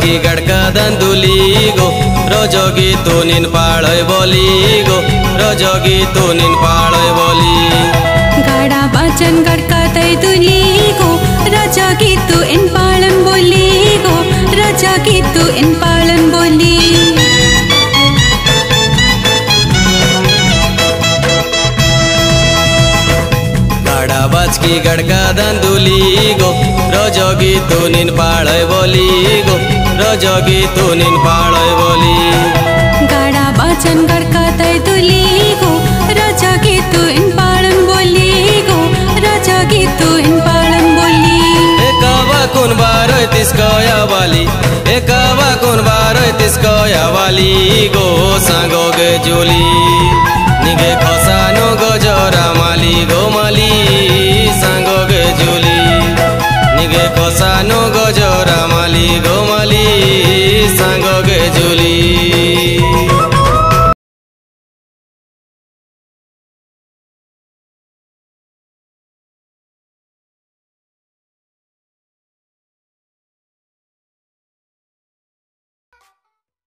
बाचकी गड़का दंदुली गो रोजोगी तू निन पाड़य बोली गो रोजोगी तू निन पाड़य बोली गाड़ा बाचन गड़का तय दुली गो रोजोगी तू इन पालन बोली गो रोजोगी तू इन पालन बोली बाचकी गड़का दंदुली गो रोजोगी तू निन पाड़य बोली गो रोजोगी तू निन पाड़य बोली गाड़ा बाचन गड़का तय दुली गो रोजोगी तू इन पाड़न बोली गो रोजोगी तू इन पाड़न बोली एकावा कुन बारोय तिसको या वाली एकावा कुन बारोय तिसको या वाली गो सांगो गे जुली निगे खोसानो गो जोरा माली गो माली सांगो गे जुली निगे खोसानो गो जोरा माली गो माली सांगो गे जुली।